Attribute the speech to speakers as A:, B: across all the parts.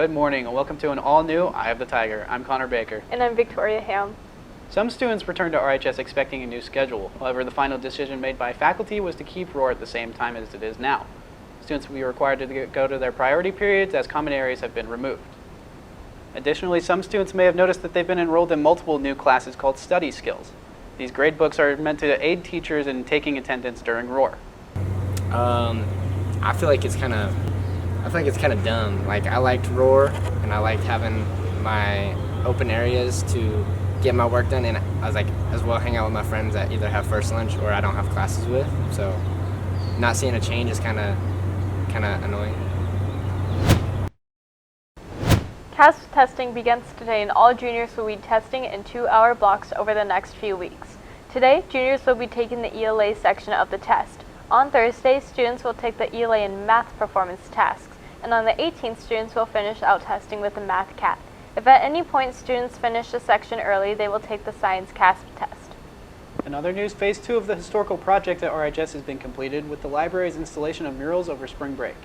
A: Good morning and welcome to an all-new Eye of the Tiger. I'm Connor Baker.
B: And I'm Victoria Ham.
A: Some students returned to RHS expecting a new schedule. However, the final decision made by faculty was to keep Roar at the same time as it is now. Students will be required to go to their priority periods as common areas have been removed. Additionally, some students may have noticed that they've been enrolled in multiple new classes called study skills. These grade books are meant to aid teachers in taking attendance during Roar.
C: I feel like it's kind of dumb. Like, I liked Roar and I liked having my open areas to get my work done, and I was like, as well hang out with my friends that either have first lunch or I don't have classes with. So not seeing a change is kind of annoying.
B: CASP testing begins today, and all juniors will be testing in 2-hour blocks over the next few weeks. Today, juniors will be taking the ELA section of the test. On Thursday, students will take the ELA and math performance tasks, and on the 18th, students will finish out testing with the math CAT. If at any point students finish a section early, they will take the science CASP test.
A: In other news, Phase 2 of the historical project at RHS has been completed with the library's installation of murals over spring break.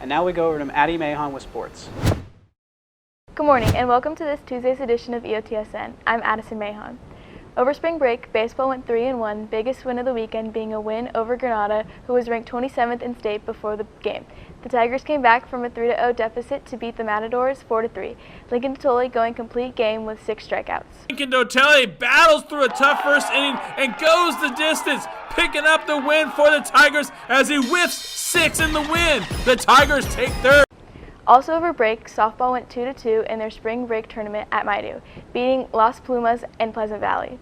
A: And now we go over to Addie Mahon with sports.
D: Good morning and welcome to this Tuesday's edition of EOTSN. I'm Addison Mahon. Over spring break, baseball went 3-1, biggest win of the weekend being a win over Granada, who was ranked 27th in state before the game. The Tigers came back from a 3-0 deficit to beat the Matadors 4-3. Lincoln Dotole going complete game with 6 strikeouts.
E: Lincoln Dotole battles through a tough first inning and goes the distance, picking up the win for the Tigers as he whiffs 6 in the win. The Tigers take third.
D: Also over break, softball went 2-2 in their spring break tournament at Maidu, beating Las Plumas and Pleasant Valley.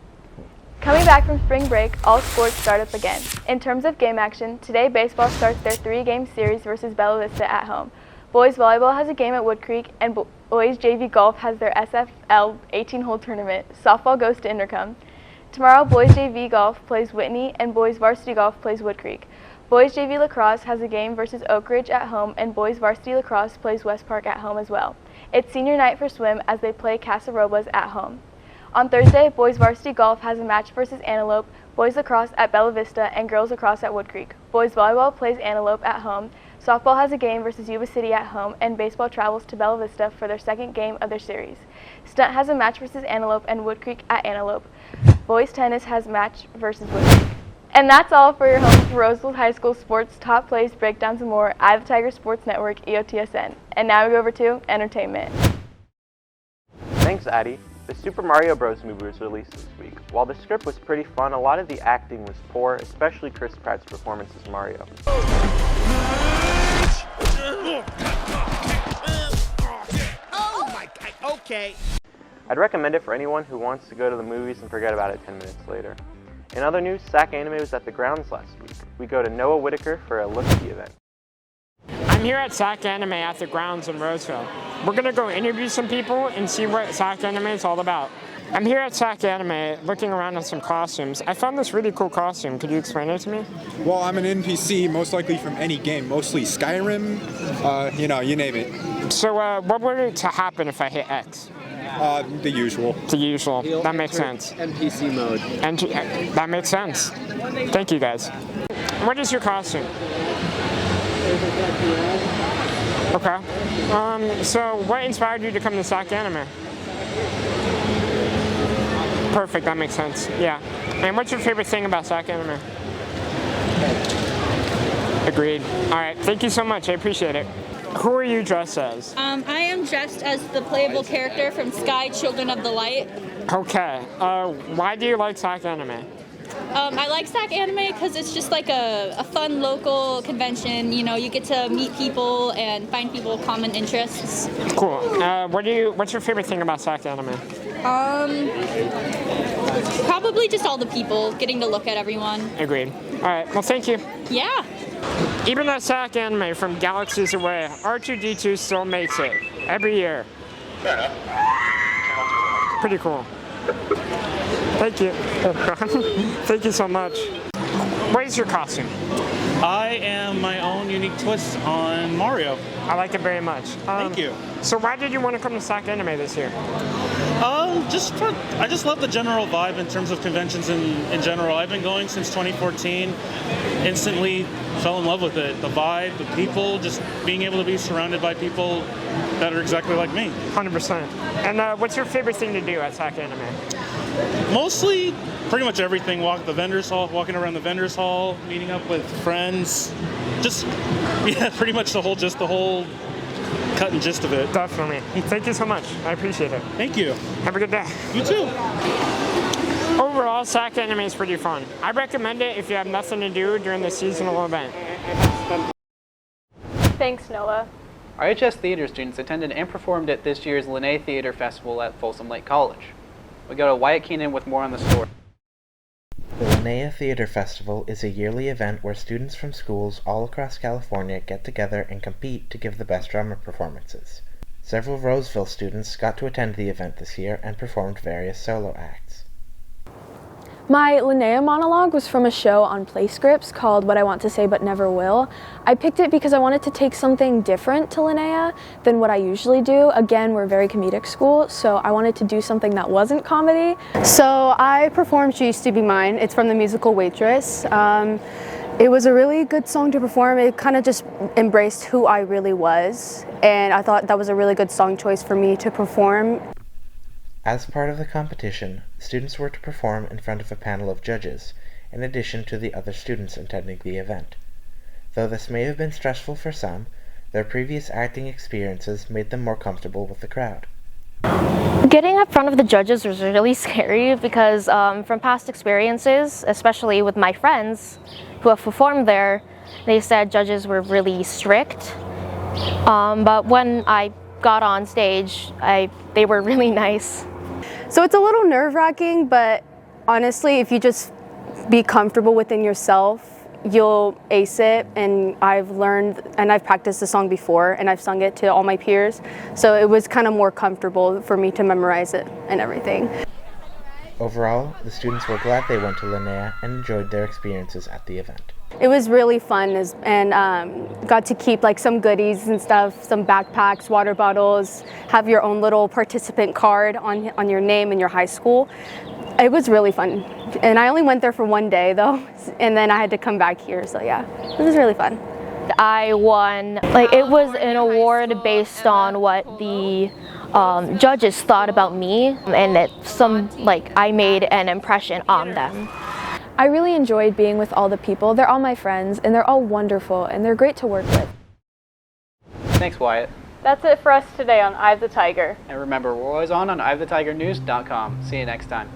D: Coming back from spring break, all sports start up again. In terms of game action, today baseball starts their 3-game series versus Bella Vista at home. Boys volleyball has a game at Wood Creek, and boys JV golf has their SFL 18-hole tournament. Softball goes to Intercom. Tomorrow, boys JV golf plays Whitney, and boys varsity golf plays Wood Creek. Boys JV lacrosse has a game versus Oak Ridge at home, and boys varsity lacrosse plays West Park at home as well. It's senior night for swim as they play Casa Robles at home. On Thursday, boys varsity golf has a match versus Antelope, boys lacrosse at Bella Vista, and girls lacrosse at Wood Creek. Boys volleyball plays Antelope at home. Softball has a game versus Yuba City at home, and baseball travels to Bella Vista for their second game of their series. Stunt has a match versus Antelope and Wood Creek at Antelope. Boys tennis has a match versus Wood Creek. And that's all for your home for Roosevelt High School sports, top plays, breakdowns, and more. Eye of the Tiger Sports Network, EOTSN. And now we go over to entertainment.
F: Thanks, Addie. The Super Mario Bros. Movie was released this week. While the script was pretty fun, a lot of the acting was poor, especially Chris Pratt's performance as Mario.
G: Oh my God, okay.
F: I'd recommend it for anyone who wants to go to the movies and forget about it 10 minutes later. In other news, SAC Anime was at the grounds last week. We go to Noah Whitaker for a look at the event.
H: I'm here at SAC Anime at the grounds in Roseville. We're going to go interview some people and see what SAC Anime is all about. I'm here at SAC Anime looking around at some costumes. I found this really cool costume. Could you explain it to me?
I: Well, I'm an NPC, most likely from any game, mostly Skyrim, you name it.
H: So what would to happen if I hit X?
I: The usual.
H: The usual. That makes sense.
J: NPC mode.
H: That makes sense. Thank you, guys. What is your costume? Okay. So what inspired you to come to SAC Anime? Perfect, that makes sense. Yeah. And what's your favorite thing about SAC Anime? Agreed. All right, thank you so much. I appreciate it. Who are you dressed as?
K: I am dressed as the playable character from Sky Children of the Light.
H: Okay. Why do you like SAC Anime?
K: I like SAC Anime because it's just like a fun local convention. You know, you get to meet people and find people with common interests.
H: Cool. What's your favorite thing about SAC Anime?
K: Probably just all the people, getting to look at everyone.
H: Agreed. All right. Well, thank you.
K: Yeah.
H: Even at SAC Anime from galaxies away, R2-D2 still makes it every year.
L: Fair enough.
H: Pretty cool. Thank you. Thank you so much. What is your costume?
M: I am my own unique twist on Mario.
H: I like it very much.
M: Thank you.
H: So why did you want to come to SAC Anime this year?
M: I just love the general vibe in terms of conventions in general. I've been going since 2014. Instantly fell in love with it. The vibe, the people, just being able to be surrounded by people that are exactly like me.
H: 100%. And what's your favorite thing to do at SAC Anime?
M: Mostly, pretty much everything. Walking around the vendors hall, meeting up with friends. Just, yeah, pretty much the whole cut and gist of it.
H: Definitely. Thank you so much. I appreciate it.
M: Thank you.
H: Have a good day.
M: You too.
H: Overall, SAC Anime is pretty fun. I recommend it if you have nothing to do during the seasonal event.
B: Thanks, Noah.
A: RHS theater students attended and performed at this year's Linnaea Theater Festival at Folsom Lake College. We go to Wyatt Keenan with more on the story.
J: The Linnaea Theater Festival is a yearly event where students from schools all across California get together and compete to give the best drama performances. Several Roseville students got to attend the event this year and performed various solo acts.
D: My Linnea monologue was from a show on PlayScripts called What I Want to Say But Never Will. I picked it because I wanted to take something different to Linnea than what I usually do. Again, we're a very comedic school, so I wanted to do something that wasn't comedy.
N: So I performed She Used to Be Mine. It's from the musical Waitress. It was a really good song to perform. It kind of just embraced who I really was, and I thought that was a really good song choice for me to perform.
J: As part of the competition, students were to perform in front of a panel of judges, in addition to the other students attending the event. Though this may have been stressful for some, their previous acting experiences made them more comfortable with the crowd.
O: Getting up front of the judges was really scary because from past experiences, especially with my friends who have performed there, they said judges were really strict. But when I got on stage, they were really nice.
N: So it's a little nerve-wracking, but honestly, if you just be comfortable within yourself, you'll ace it. And I've learned, and I've practiced the song before, and I've sung it to all my peers, so it was kind of more comfortable for me to memorize it and everything.
J: Overall, the students were glad they went to Linnea and enjoyed their experiences at the event.
N: It was really fun, and got to keep like some goodies and stuff, some backpacks, water bottles, have your own little participant card on your name in your high school. It was really fun, and I only went there for one day though, and then I had to come back here, so yeah, it was really fun.
O: I won, it was an award based on what the judges thought about me, and I made an impression on them.
D: I really enjoyed being with all the people. They're all my friends, and they're all wonderful, and they're great to work with.
A: Thanks, Wyatt.
B: That's it for us today on Eye of the Tiger.
A: And remember, we're always on EyeofTheTigerNews.com. See you next time.